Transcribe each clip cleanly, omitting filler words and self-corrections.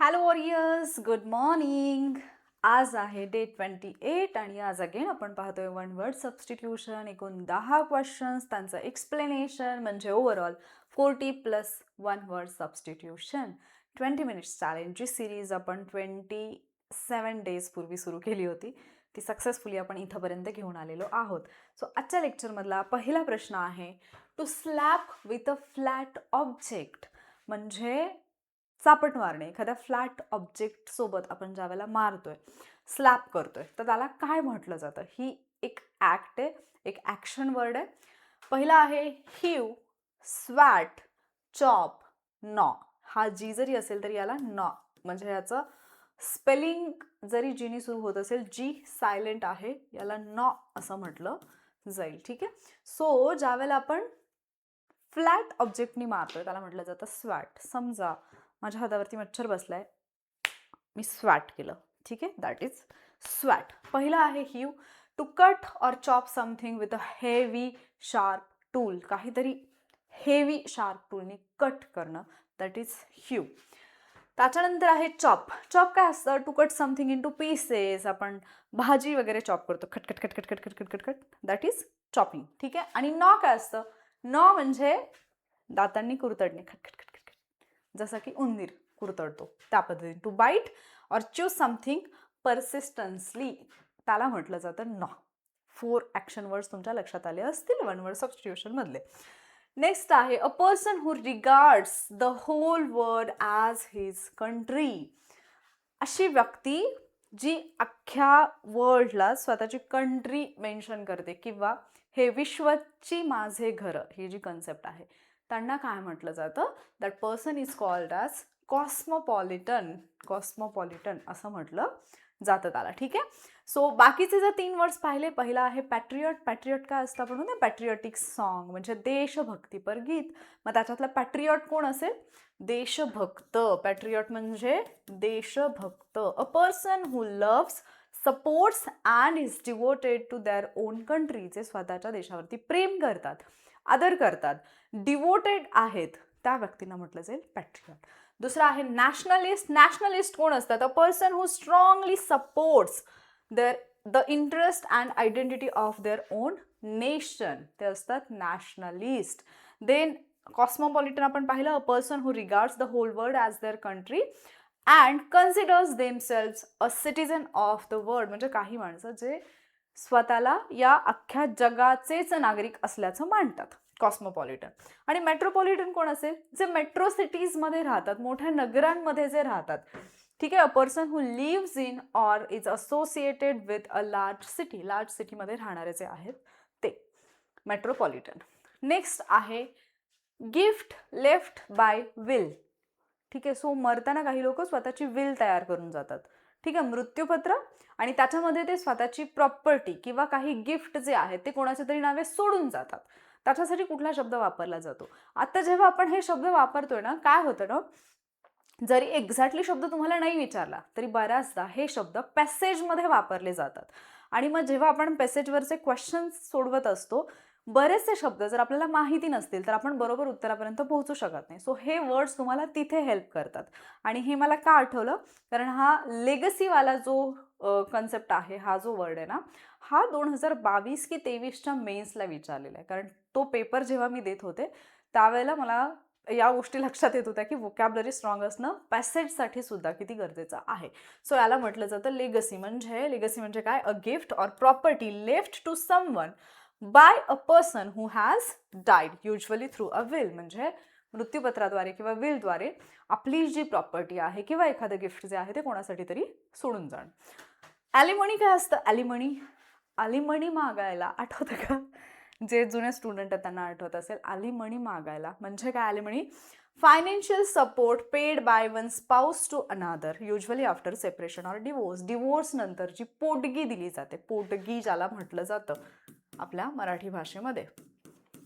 Hello warriors, good morning. आज आहे day 28 आणि आज अगेन आपण पाहतोय वन वर्ड सबस्टिट्यूशन. एकूण 10 क्वेश्चन्स, त्यांचं एक्सप्लेनेशन म्हणजे ओव्हरऑल 40+1 वर्ड सबस्टिट्यूशन. 20 मिनिट्स चॅलेंजची सिरीज आपण 27 डेज पूर्वी सुरू केली होती. ती सक्सेसफुली आपण इथंपर्यंत घेऊन आलेलो आहोत. सो आजच्या लेक्चरमधला पहिला प्रश्न आहे, to slap with a flat object म्हणजे चापट मारणे. एखाद्या फ्लॅट ऑब्जेक्ट सोबत आपण ज्या वेळेला मारतोय, स्लॅप करतोय, तर त्याला काय म्हटलं जातं? ही एक ॲक्ट आहे, एक ॲक्शन वर्ड आहे. पहिला आहे हीव, स्वॅट, चॉप, नॉ. हा जी जरी असेल तरी याला नॉ म्हणजे याचं स्पेलिंग जरी जीनी सुरू होत असेल, जी सायलेंट आहे, याला नॉ असं म्हटलं जाईल. ठीक आहे. सो ज्या वेळेला आपण फ्लॅट ऑब्जेक्टनी मारतोय त्याला म्हटलं जातं स्वॅट. समजा माझ्या हातावरती मच्छर बसलाय, मी स्वॅट केलं. ठीक आहे, दॅट इज स्वॅट. पहिला आहे hew, to cut or chop something with a heavy sharp tool. काहीतरी हेवी शार्प टूलनी कट करणं, दॅट इज हीव. त्याच्यानंतर आहे चॉप. चॉप काय असतं? To cut something in two pieces. आपण भाजी वगैरे चॉप करतो, खट खट खट खट खट खट खट खट खट, दॅट इज चॉपिंग. ठीक आहे. आणि नॉ काय असतं? नॉ म्हणजे दातांनी कुरतडणे, खट खट खट खट खट, जसं की उंदीर कुरतडतो त्या पद्धतीने. To bite or chew something persistently, त्याला म्हटलं जातं नॉ. 4 ॲक्शन वर्ड्स तुमच्या लक्षात आले असतील वन वर्ड सबस्टिट्यूशन मधले. नेक्स्ट आहे a person who regards the whole world as his country. अशी व्यक्ती जी अख्ख्या वर्ल्डला स्वतःची कंट्री मेन्शन करते किंवा हे विश्वची माझे घर, ही जी कन्सेप्ट आहे, त्यांना काय म्हटलं जातं? That person is called as cosmopolitan. Cosmopolitan असं म्हटलं जातं त्याला. ठीक आहे. सो बाकीचे जर 3 वर्ड्स पाहिले, पहिला आहे पॅट्रियट. पॅट्रियट काय असतं? आपण म्हणतो पॅट्रियटिक सॉन्ग म्हणजे देशभक्तीपर गीत. मग त्याच्यातला पॅट्रियट कोण असेल? देशभक्त. पॅट्रियट म्हणजे देशभक्त. A person who loves, supports and is devoted to their own country. जे स्वतःच्या देशावरती प्रेम करतात, आदर करतात, डिवोटेड आहेत, त्या व्यक्तींना म्हटलं जाईल पॅट्रियट. दुसरा आहे नॅशनलिस्ट. नॅशनलिस्ट कोण असतात? A person who strongly supports the interest and identity of their own nation, ते असतात नॅशनलिस्ट. देन कॉस्मोपॉलिटन आपण पाहिलं, a person who regards the whole world as their country and considers themselves a citizen of the world, म्हणजे काही माणसं जे स्वतःला या अख्ख्या जगाचेच नागरिक असल्याचं मानतात, कॉस्मोपॉलिटन. आणि मेट्रोपॉलिटन कोण असेल? जे मेट्रो सिटीजमध्ये राहतात, मोठ्या नगरांमध्ये जे राहतात. ठीक आहे. A person who lives in or is associated with a large city. Large सिटीमध्ये राहणारे जे आहेत ते मेट्रोपॉलिटन. नेक्स्ट आहे गिफ्ट लेफ्ट बाय विल. ठीक आहे. सो मरताना काही लोक स्वतःची विल तयार करून जातात. ठीक आहे. मृत्यूपत्र, आणि त्याच्यामध्ये ते स्वतःची प्रॉपर्टी किंवा काही गिफ्ट जे आहेत ते कोणाच्या तरी नावे सोडून जातात. त्याच्यासाठी कुठला शब्द वापरला जातो? आता जेव्हा आपण हे शब्द वापरतोय ना, काय होतं ना, जरी एक्झॅक्टली शब्द तुम्हाला नाही विचारला तरी बऱ्याचदा हे शब्द पॅसेजमध्ये वापरले जातात. आणि मग जेव्हा आपण पॅसेजवरचे क्वेश्चन्स सोडवत असतो, बरेचसे शब्द जर आपल्याला माहिती नसतील तर आपण बरोबर उत्तरापर्यंत पोहोचू शकत नाही. सो हे वर्ड्स तुम्हाला तिथे हेल्प करतात. आणि हे मला का आठवलं? कारण हा लेगसीवाला जो कन्सेप्ट आहे, हा जो वर्ड आहे ना, हा 2022 की 23च्या मेन्सला विचारलेला आहे. कारण तो पेपर जेव्हा मी देत होते त्यावेळेला मला या गोष्टी लक्षात येत होत्या की वोकॅब्लरी स्ट्रॉंग असणं पॅसेजसाठी सुद्धा किती गरजेचं आहे. सो याला म्हटलं जातं लेगसी. म्हणजे काय? A gift or property left to someone by a person who has died, usually through a will. म्हणजे मृत्यूपत्राद्वारे किंवा विलद्वारे आपली जी प्रॉपर्टी आहे किंवा एखादं गिफ्ट जे आहे ते कोणासाठी तरी सोडून जाणं. ॲलिमनी काय असतं? ॲलिमनी मागायला आठवतं का? जे जुने स्टुडंट आहेत त्यांना आठवत असेल. ॲलिमनी मागायला म्हणजे काय? Alimony financial support paid by one spouse to another, usually after separation or divorce. Divorce नंतर जी पोटगी दिली जाते, पोटगी ज्याला म्हटलं जातं आपल्या मराठी भाषेमध्ये,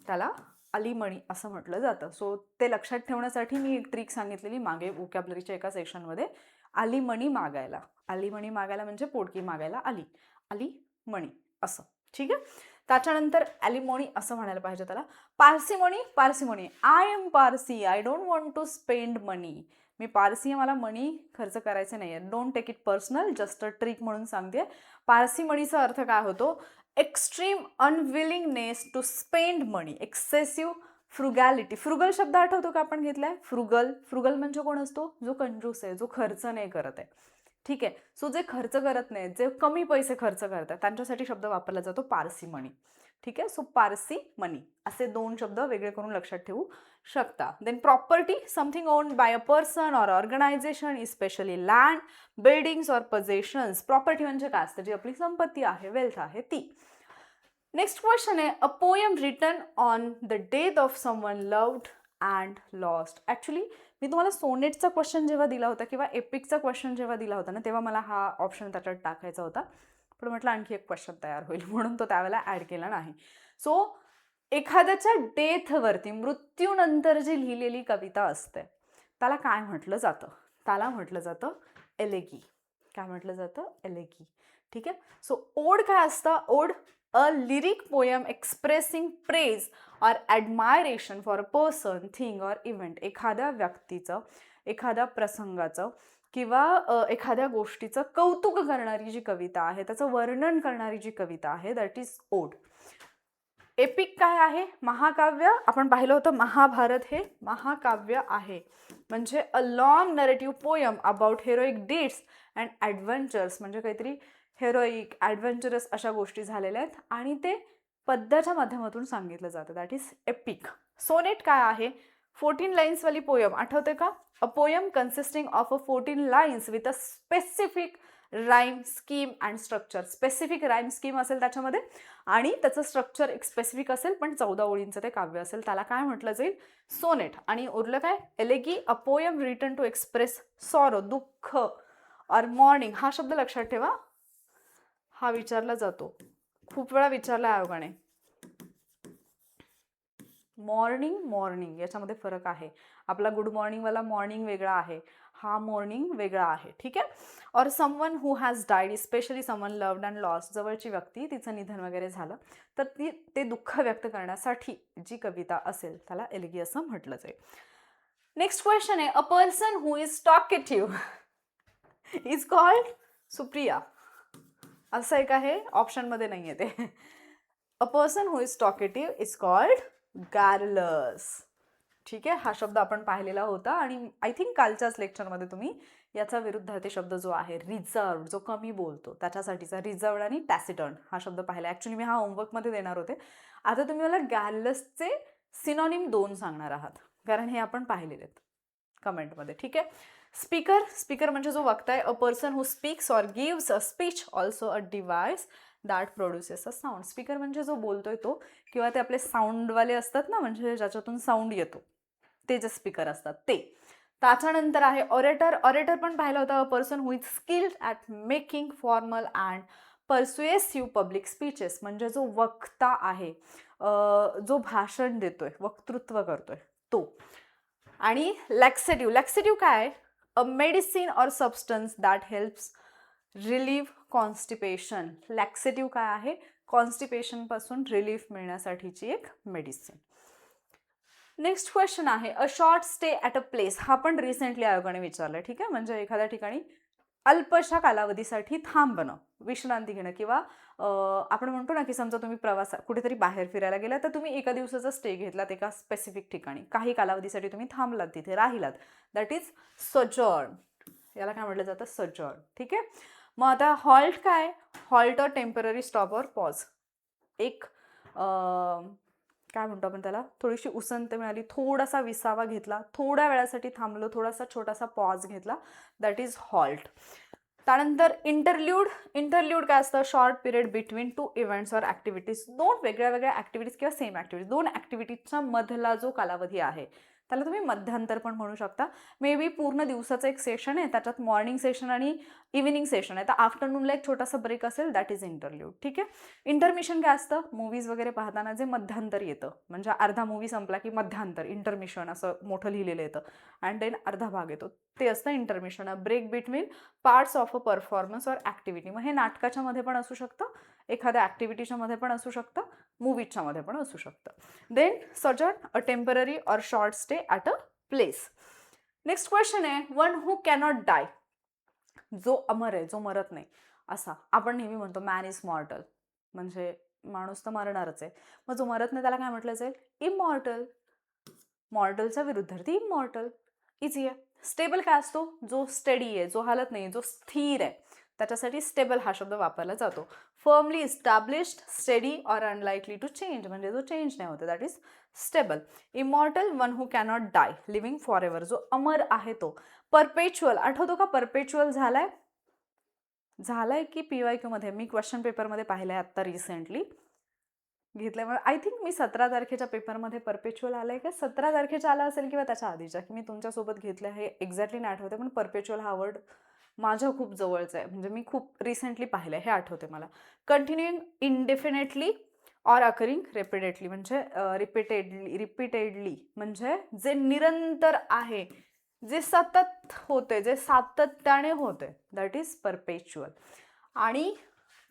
त्याला अलिमणी असं म्हटलं जातं. सो ते लक्षात ठेवण्यासाठी मी एक ट्रिक सांगितलेली मागे वोकॅब्लरीच्या एका सेक्शनमध्ये. अलिमणी मागायला म्हणजे पोटगी मागायला अलिमणी असं. ठीक आहे. त्याच्यानंतर ॲलिमोनी असं म्हणायला पाहिजे त्याला. Parsimony. I am Parsi, I don't want to spend money. मी पारसी आहे, मला मनी खर्च करायचे नाही आहे. Don't take it personal, just a trick म्हणून सांगते. पारसी मनीचा अर्थ काय होतो? Extreme unwillingness to spend money, excessive frugality. Frugal शब्द आठवतो का आपण घेतलाय? फ्रुगल. फ्रुगल म्हणजे कोण असतो? जो कंजूस आहे, जो खर्च नाही करत आहे. ठीक आहे. सो जे खर्च करत नाहीत, जे कमी पैसे खर्च करतात, त्यांच्यासाठी शब्द वापरला जातो पारसी मनी. ठीक आहे. सो पारसी मनी असे 2 शब्द वेगळे करून लक्षात ठेवू शकता. Then property, something owned by a person or organisation, especially land, buildings or possessions. Property म्हणजे काय असतं? जी आपली संपत्ती आहे, वेल्थ आहे ती. नेक्स्ट क्वेश्चन आहे, a poem written on the death of someone loved and lost. Actually मी तुम्हाला सोनेटचा क्वेश्चन जेव्हा दिला होता किंवा एपिकचा क्वेश्चन जेव्हा दिला होता ना, तेव्हा मला हा ऑप्शन त्याच्यात टाकायचा होता, पण म्हटलं आणखी एक क्वेश्चन तयार होईल म्हणून तो त्यावेळेला ॲड केला नाही. सो एखाद्याच्या डेथवरती, मृत्यूनंतर जी लिहिलेली कविता असते त्याला काय म्हटलं जातं? त्याला म्हटलं जातं एलेगी. काय म्हटलं जातं? एलेगी. ठीक आहे. सो ओड काय असतं? Ode a lyric poem expressing praise or admiration for a person, thing or event. एखाद्या व्यक्तीचं, एखाद्या प्रसंगाचं किंवा एखाद्या गोष्टीचं कौतुक करणारी जी कविता आहे, त्याचं वर्णन करणारी जी कविता आहे, दॅट इज ओड. एपिक काय आहे? महाकाव्य. आपण पाहिलं होतं महाभारत हे महाकाव्य आहे. म्हणजे a long narrative poem about heroic deeds and adventures. म्हणजे काहीतरी हेरोइक, ॲडव्हेंचरस अशा गोष्टी झालेल्या आहेत आणि ते पद्याच्या माध्यमातून सांगितलं जातं. That is epic. सोनेट काय आहे? 14 लाईन्सवाली पोयम. आठवते का? A poem consisting of a 14 lines with a specific rhyme scheme and structure. Specific rhyme scheme असेल त्याच्यामध्ये आणि त्याचं स्ट्रक्चर एक स्पेसिफिक असेल, पण 14 ओळींचं ते काव्य असेल, त्याला काय म्हटलं जाईल? सोनेट. आणि उरलं काय? Elegy, a poem written to express sorrow, दुःख ऑर मॉर्निंग. हा शब्द लक्षात ठेवा, हा विचारला जातो, खूप वेळा विचारला आयोगाने. मॉर्निंग, मॉर्निंग याच्यामध्ये फरक आहे. आपला गुड मॉर्निंगवाला मॉर्निंग वेगळा आहे, हा मॉर्निंग वेगळा आहे. ठीक आहे. और someone who has died, specially someone loved and lost. जवळची व्यक्ती, तिचं निधन वगैरे झालं तर ते दुःख व्यक्त करण्यासाठी जी कविता असेल त्याला एलिगी असं म्हटलं जाईल. नेक्स्ट क्वेश्चन आहे, a person who is talkative is called Supriya. असं एक आहे, ऑप्शनमध्ये नाही आहे ते. अ person who is talkative is called girls. ठीक आहे. हा शब्द आपण पाहिलेला होता आणि आय थिंक कालच्याच लेक्चरमध्ये तुम्ही याचा विरुद्धार्थी शब्द जो आहे रिझर्व, जो कमी बोलतो, त्याच्यासाठीचा रिझर्वड आणि टॅसिटर्न हा शब्द पाहिला. ॲक्च्युली मी हा होमवर्कमध्ये देणार होते. आता तुम्ही मला गॅर्लसचे सिनॉनिम 2 सांगणार आहात, कारण हे आपण पाहिलेले आहेत कमेंटमध्ये. ठीक आहे. स्पीकर, स्पीकर म्हणजे जो वक्ता आहे. A person who speaks or gives a speech, also a device that produces a sound. Speaker म्हणजे जो बोलतोय तो, किंवा ते आपले साऊंडवाले असतात ना, म्हणजे ज्याच्यातून साऊंड येतो, ते जे स्पीकर असतात ते. त्याच्यानंतर आहे ऑरेटर. ऑरेटर पण पाहिलं होतं, a person who is skilled at making formal and persuasive public speeches. म्हणजे जो वक्ता आहे, जो भाषण देतोय, वक्तृत्व करतोय तो. आणि लॅक्सेटिव्ह, लॅक्सेटिव्ह काय आहे? A medicine or substance that helps relieve constipation. Laxative काय आहे? कॉन्स्टिपेशनपासून रिलीफ मिळण्यासाठीची एक मेडिसिन. नेक्स्ट क्वेश्चन आहे, a short stay at a place. हा पण रिसेंटली आयोगाने विचारलं. ठीक आहे. म्हणजे एखाद्या ठिकाणी अल्पशा कालावधीसाठी थांबणं, विश्रांती घेणं, किंवा आपण म्हणतो ना की समजा तुम्ही कुठेतरी बाहेर फिरायला गेला तर तुम्ही एका दिवसाचा स्टे घेतलात एका स्पेसिफिक ठिकाणी, काही कालावधीसाठी तुम्ही थांबलात, तिथे राहिलात, दॅट इज सजॉर्न. याला काय म्हटलं जातं? सजॉर्न. ठीक आहे. मग आता हॉल्ट काय? Halt a temporary stop or pause. एक काय म्हणतो आपण त्याला, थोडीशी उसंत मिळाली, थोडासा विसावा घेतला, थोड्या वेळासाठी थांबलो, थोडासा छोटासा पॉज घेतला, दॅट इज हॉल्ट. त्यानंतर इंटरल्यूड. इंटरल्यूड काय असतं? Short period between 2 events or activities. 2 वेगळ्या वेगळ्या ॲक्टिव्हिटीज किंवा सेम ॲक्टिव्हिटीज, 2 ॲक्टिव्हिटीजच्या मधला जो कालावधी आहे त्याला तुम्ही मध्यांतर पण म्हणू शकता. मे बी पूर्ण दिवसाचं एक सेशन आहे, त्याच्यात मॉर्निंग सेशन आणि इव्हिनिंग सेशन आहे, तर आफ्टरनूनला एक छोटासा ब्रेक असेल, दॅट इज इंटरल्यूड. ठीक आहे. इंटरमिशन काय असतं? मूवीज वगैरे पाहताना जे मध्यांतर येतं, म्हणजे अर्धा मूवी संपला की मध्यांतर, इंटरमिशन असं मोठं लिहिलेलं येतं, अँड देन अर्धा भाग येतो, ते असतं intermission. Break between parts of a performance or activity. मग हे नाटकाच्या मध्ये पण असू शकतं, एखाद्या ॲक्टिव्हिटीच्या मध्ये पण असू शकतं, मूवीजच्या मध्ये पण असू शकतं. Then sojourn, a temporary or short stay at a place. Next question आहे, वन हू कॅनॉट डाय, जो अमर आहे, जो मरत नाही असा. आपण नेहमी म्हणतो मॅन इज मॉर्टल, म्हणजे माणूस तर मरणारच आहे. मग जो मरत नाही त्याला काय म्हटलं जाईल? इमॉर्टल. मॉर्टलच्या विरुद्धार्थी इमॉर्टल. इझी आहे. स्टेबल काय असतो? जो स्टडी आहे, जो हालत नाही, जो स्थिर आहे, त्याच्यासाठी स्टेबल हा शब्द वापरला जातो. Firmly established, steady or unlikely to change, म्हणजे जो चेंज नाही होते, that is stable. Immortal, one who cannot die, living for ever, जो अमर आहे तो. परपेच्युअल, आठवतो का परपेच्युअल झालाय की PYQ मध्ये? मी क्वेश्चन पेपरमध्ये पाहिलंय आता रिसेंटली घेतल्यामुळे. आय थिंक मी 17 तारखेच्या पेपरमध्ये परपेच्युअल आलंय का 17 तारखेच्या आला असेल किंवा त्याच्या आधीच्या, की मी तुमच्यासोबत घेतलं हे एक्झॅक्टली नाही आठवते, पण परपेच्युअल हा वर्ड माझ्या खूप जवळचा आहे, म्हणजे मी खूप रिसेंटली पाहिलंय हे आठवते मला. कंटिन्युइंग इंडेफिनेटली ऑर अकरिंग रिपीटेडली, म्हणजे रिपीटेडली म्हणजे जे निरंतर आहे, जे सतत होते, जे सातत्याने होते, दॅट इज परपेच्युअल. आणि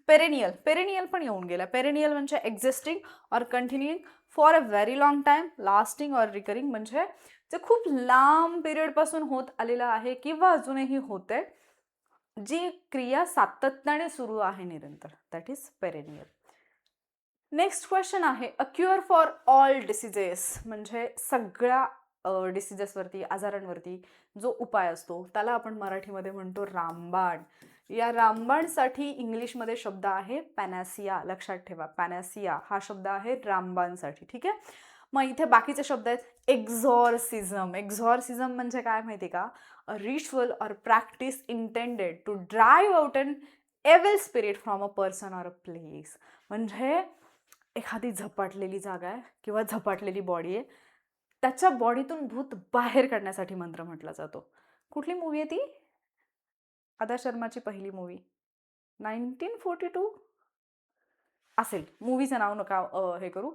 पेरेनियल, पेरेनियल पण येऊन गेला. पेरेनियल म्हणजे existing or कंटिन्युइंग for a very long time, lasting or recurring, म्हणजे जे खूप लांब पिरियडपासून होत आलेलं आहे किंवा अजूनही होते, जी क्रिया सातत्याने सुरू आहे निरंतर, that is perennial. Next question आहे, अ क्युअर फॉर ऑल डिसीजेस, म्हणजे सगळ्या डिसीजेसवरती, आजारांवरती जो उपाय असतो त्याला आपण मराठीमध्ये म्हणतो रामबाण. या रामबाणसाठी इंग्लिशमध्ये शब्द आहे पॅनॅसिया. लक्षात ठेवा, पॅनॅसिया हा शब्द आहे रामबाणसाठी. ठीक आहे. मग इथे बाकीचे शब्द आहेत एक्झॉर्सिझम. एक्झॉर्सिझम म्हणजे काय माहिती का? A ritual or practice intended to drive out an evil spirit from a person or a place. म्हणजे एखादी झपाटलेली जागा आहे किंवा झपाटलेली बॉडी आहे, त्याच्या बॉडीतून भूत बाहेर काढण्यासाठी मंत्र म्हटला जातो. कुठली मूवी आहे ती? आदा शर्माची पहिली मूवी, 1942 असेल. मूवीचं नाव नका हे करू.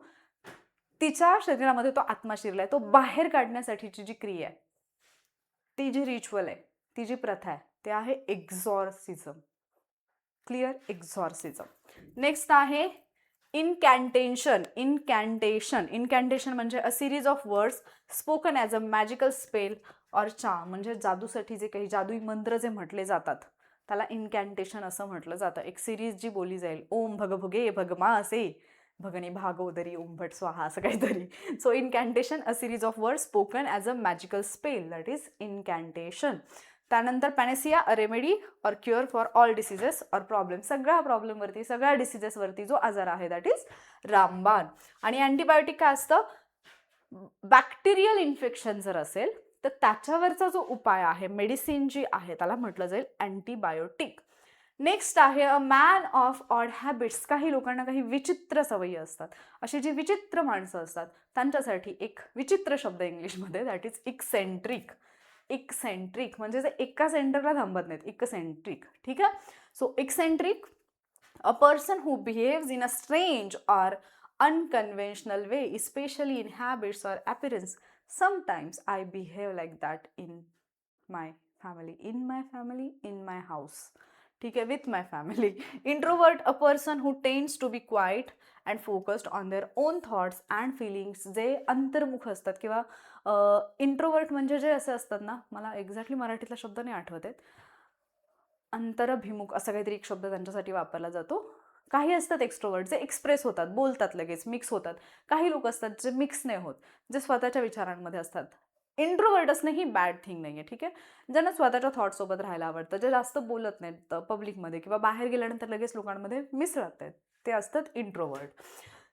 तिच्या शरीरामध्ये तो आत्मा शिरलाय, तो बाहेर काढण्यासाठीची जी क्रिया आहे, ती जी रिच्युअल आहे, ती जी प्रथा आहे, ते आहे एक्झॉर्सिझम. क्लिअर? एक्झॉर्सिझम. नेक्स्ट आहे इनकॅन्टेशन. इनकॅन्टेशन, इनकॅन्टेशन म्हणजे अ series of words spoken as a magical spell or charm, म्हणजे जादूसाठी जे काही जादुई मंत्र जे म्हटले जातात त्याला इनकॅन्टेशन असं म्हटलं जातं. एक सिरीज जी बोलली जाईल, ओम भगभुगे भगमासे भगनी भागोदरी ओम भट स्वाहा, असं काहीतरी. So incantation, a series of word spoken as a magical spell, that is incantation. त्यानंतर panacea, a remedy or cure for all diseases or problem, सगळ्या प्रॉब्लेमवरती, सगळ्या डिसीजेसवरती जो आजार आहे, दॅट इज रामबाण. आणि अँटीबायोटिक काय असतं? बॅक्टेरियल इन्फेक्शन जर असेल तर त्याच्यावरचा जो उपाय आहे, मेडिसिन जी आहे, त्याला म्हटलं जाईल अँटीबायोटिक. नेक्स्ट आहे a man of odd habits. काही लोकांना काही विचित्र सवयी असतात. अशी जी विचित्र माणसं असतात त्यांच्यासाठी एक विचित्र शब्द इंग्लिशमध्ये, दॅट इज इक्सेंट्रिक. इक्सेंट्रिक म्हणजे जे एका सेंटरला थांबत नाहीत, इक्सेंट्रिक. ठीक आहे. So eccentric, a person who behaves in a strange or unconventional way, especially in habits or appearance. Sometimes I behave like that in my family. In my house. ठीक आहे, with my family. Introvert, a person who tends to be quiet and focused on their own thoughts and feelings. जे अंतर्मुख असतात किंवा introvert म्हणजे जे असे असतात ना, मला एक्झॅक्टली मराठीतला शब्द नाही आठवत आहेत, अंतरभिमुख असा काहीतरी एक शब्द त्यांच्यासाठी वापरला जातो. काही असतात एक्स्ट्रोवर्ट जे एक्सप्रेस होतात, बोलतात, लगेच मिक्स होतात. काही लोक असतात जे मिक्स नाही होत, जे स्वतःच्या विचारांमध्ये असतात. इंट्रोवर्ट असणं ही बॅड थिंग नाही आहे. ठीक आहे. ज्यांना स्वतःच्या थॉटसोबत राहायला आवडतं, जे जास्त बोलत नाहीत पब्लिकमध्ये किंवा बाहेर गेल्यानंतर लगेच लोकांमध्ये मिसळत आहेत, ते असतात इंट्रोवर्ट.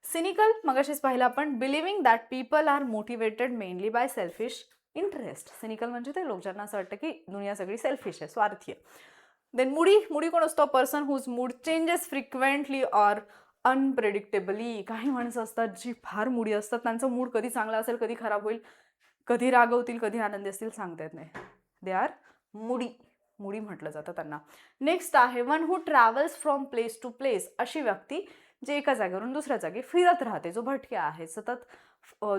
सिनिकल, मगाशीच पाहिलं आपण, believing that people are motivated mainly by selfish interest. Cynical म्हणजे ते लोक ज्यांना असं वाटतं की दुनिया सगळी सेल्फिश आहे, स्वार्थी आहे. देन मुडी. मुडी कोण असतो? Person whose mood changes frequently or unpredictably. काही माणसं असतात जी फार मुडी असतात, त्यांचा मूड कधी चांगला असेल, कधी खराब होईल, कधी रागवतील, कधी आनंदी असतील, सांगता येत नाही. दे आर मुडी. मुडी म्हटलं जातं त्यांना. नेक्स्ट आहे one who travels from place to place. अशी व्यक्ती जे एका जागेवरून दुसऱ्या जागी फिरत राहते, जो भटक्या आहे, सतत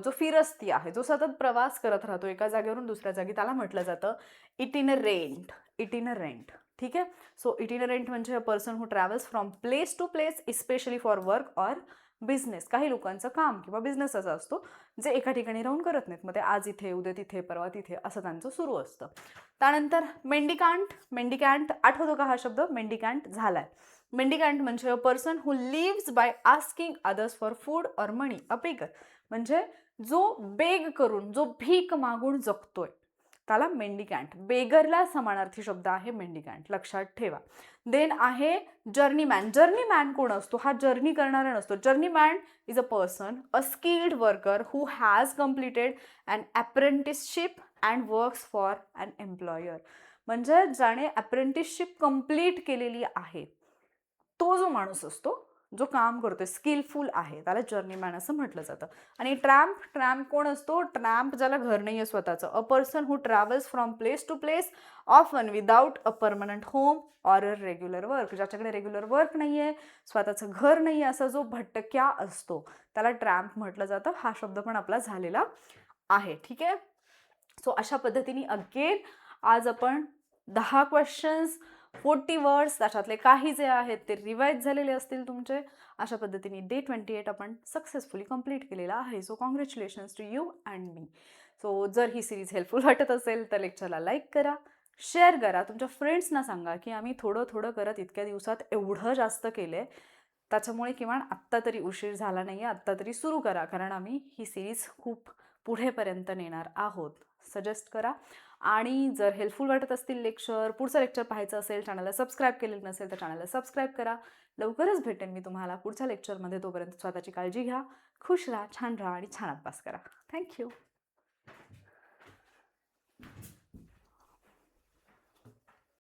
जो फिरस्ती आहे, जो सतत प्रवास करत राहतो एका जागेवरून दुसऱ्या जागी, त्याला म्हटलं जातं इटिनरेंट. इटिनरेंट. ठीक आहे. सो इटिनरेंट म्हणजे a person who travels from place to place, especially for work or business, काही लोकांचं काम किंवा बिझनेस असा असतो जे एका ठिकाणी राहून करत नाहीत, मग ते आज इथे, उद्या तिथे, परवा तिथे असं त्यांचं सुरू असतं. त्यानंतर मेंडिकॅन्ट. मेंडिकॅन्ट आठवतो का हा शब्द? मेंडिकॅन्ट झालाय. मेंडिकॅन्ट म्हणजे a person who lives by asking others for food or money, a beggar. म्हणजे जो बेग करून, जो भीक मागून जगतोय त्याला मेंडिकॅन्ट. बेगरला समानार्थी शब्द आहे मेंडिकॅन्ट, लक्षात ठेवा. देन आहे जर्नीमॅन. जर्नीमॅन कोण असतो? हा जर्नी करणारा नसतो. Journeyman is a person, a skilled worker who has completed an apprenticeship and works for an employer. म्हणजे ज्याने अप्रेंटिसशिप कम्प्लीट केलेली आहे तो जो माणूस असतो, जो काम करतोय, स्किलफुल आहे, त्याला जर्नीमॅन असं म्हटलं जातं. आणि ट्रॅम्प. ट्रॅम्प कोण असतो? ट्रॅम्प ज्याला घर नाही आहे स्वतःचं. A person who travels from place to place often without a permanent home or a regular work. ज्याच्याकडे रेग्युलर वर्क नाही आहे, स्वतःचं घर नाही आहे, असा जो भटक्या असतो त्याला ट्रॅम्प म्हटलं जातं. हा शब्द पण आपला झालेला आहे. ठीक आहे. सो अशा पद्धतीने अगेन आज आपण 10 क्वेश्चन्स, 40 वर्ड्स, त्याच्यातले काही जे आहेत ते रिवाइज झालेले असतील तुमचे. अशा पद्धतीने डे 28 आपण सक्सेसफुली कंप्लीट केलेला आहे. So congratulations to you and me. So जर ही सिरीज हेल्पफुल वाटत असेल तर लेक्चरला लाईक करा, शेअर करा, तुमच्या फ्रेंड्सना सांगा की आम्ही थोडं थोडं करत इतक्या दिवसात एवढं जास्त केलं आहे, त्याच्यामुळे किमान आत्ता तरी उशीर झाला नाही आहे, आत्ता तरी सुरू करा, कारण आम्ही ही सिरीज खूप पुढेपर्यंत नेणार आहोत. सजेस्ट करा. आणि जर हेल्पफुल वाटत असतील लेक्चर, पुढचं लेक्चर पाहायचं असेल, चॅनलला सबस्क्राईब केलेलं नसेल तर चॅनलला सबस्क्राईब करा. लवकरच भेटेन मी तुम्हाला पुढच्या लेक्चरमध्ये. तोपर्यंत स्वतःची काळजी घ्या, खुश राहा, छान राहा आणि छान अभ्यास करा. थँक्यू.